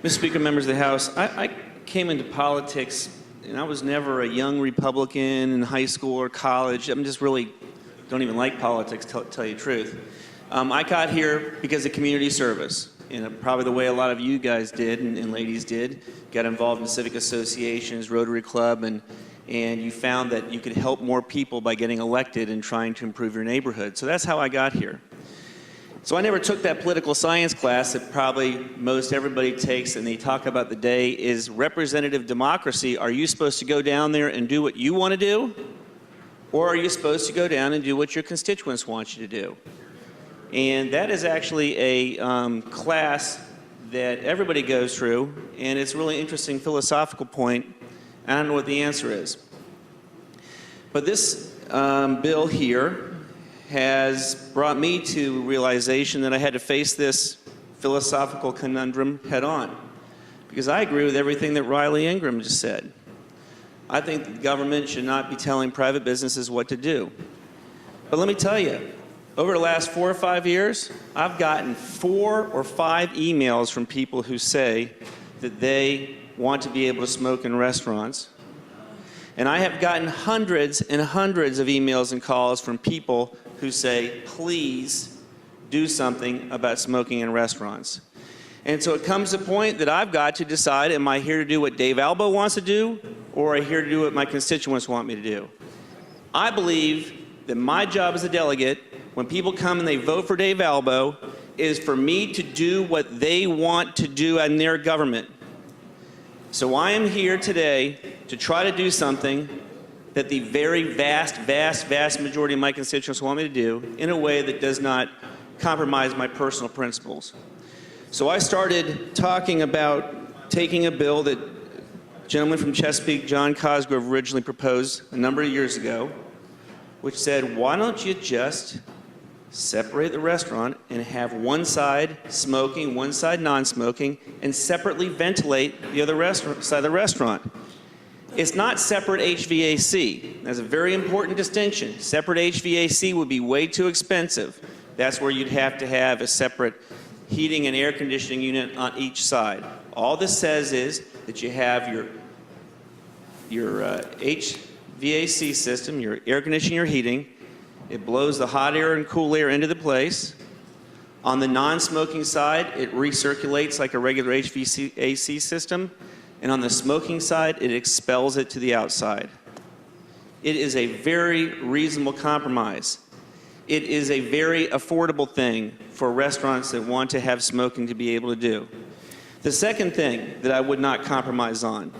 Mr. Speaker, members of the House, I came into politics, and I was never a young Republican in high school or college. I'm just really don't even like politics, to tell you the truth. I got here because of community service, probably the way a lot of you guys did and ladies did. Got involved in civic associations, Rotary Club, and you found that you could help more people by getting elected and trying to improve your neighborhood. So that's how I got here. So I never took that political science class that probably most everybody takes, and they talk about the day is representative democracy. Are you supposed to go down there and do what you want to do? Or are you supposed to go down and do what your constituents want you to do? And that is actually a class that everybody goes through, and it's a really interesting philosophical point. I don't know what the answer is. But this bill here has brought me to realization that I had to face this philosophical conundrum head on. Because I agree with everything that Riley Ingram just said. I think the government should not be telling private businesses what to do. But let me tell you, over the last 4 or 5 years, I've gotten 4 or 5 emails from people who say that they want to be able to smoke in restaurants. And I have gotten hundreds and hundreds of emails and calls from people who say, please do something about smoking in restaurants. And so it comes to a point that I've got to decide, am I here to do what Dave Albo wants to do, or am I here to do what my constituents want me to do? I believe that my job as a delegate, when people come and they vote for Dave Albo, is for me to do what they want to do in their government. So I am here today to try to do something that the very vast majority of my constituents want me to do in a way that does not compromise my personal principles. So I started talking about taking a bill that a gentleman from Chesapeake, John Cosgrove, originally proposed a number of years ago, which said, why don't you just separate the restaurant and have one side smoking, one side non-smoking, and separately ventilate the other side of the restaurant. It's not separate HVAC. That's a very important distinction. Separate HVAC would be way too expensive. That's where you'd have to have a separate heating and air conditioning unit on each side. All this says is that you have your HVAC system, your air conditioning, your heating. It blows the hot air and cool air into the place. On the non-smoking side, it recirculates like a regular HVAC system. And on the smoking side, it expels it to the outside. It is a very reasonable compromise. It is a very affordable thing for restaurants that want to have smoking to be able to do. The second thing that I would not compromise on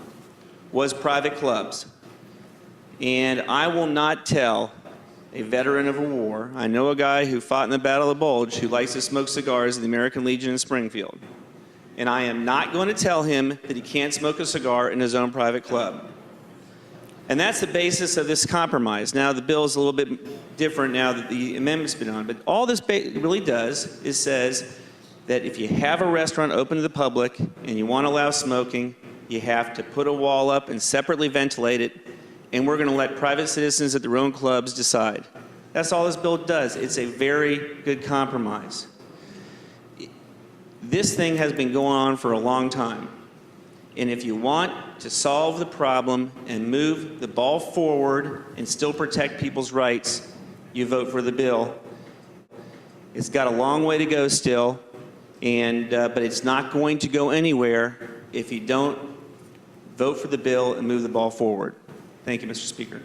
was private clubs. And I will not tell a veteran of a war, I know a guy who fought in the Battle of the Bulge who likes to smoke cigars at the American Legion in Springfield. And I am not going to tell him that he can't smoke a cigar in his own private club. And that's the basis of this compromise. Now, the bill is a little bit different now that the amendment's been on, but all this really does is says that if you have a restaurant open to the public and you want to allow smoking, you have to put a wall up and separately ventilate it, and we're going to let private citizens at their own clubs decide. That's all this bill does. It's a very good compromise. This thing has been going on for a long time. And if you want to solve the problem and move the ball forward and still protect people's rights, you vote for the bill. It's got a long way to go still, but it's not going to go anywhere if you don't vote for the bill and move the ball forward. Thank you, Mr. Speaker.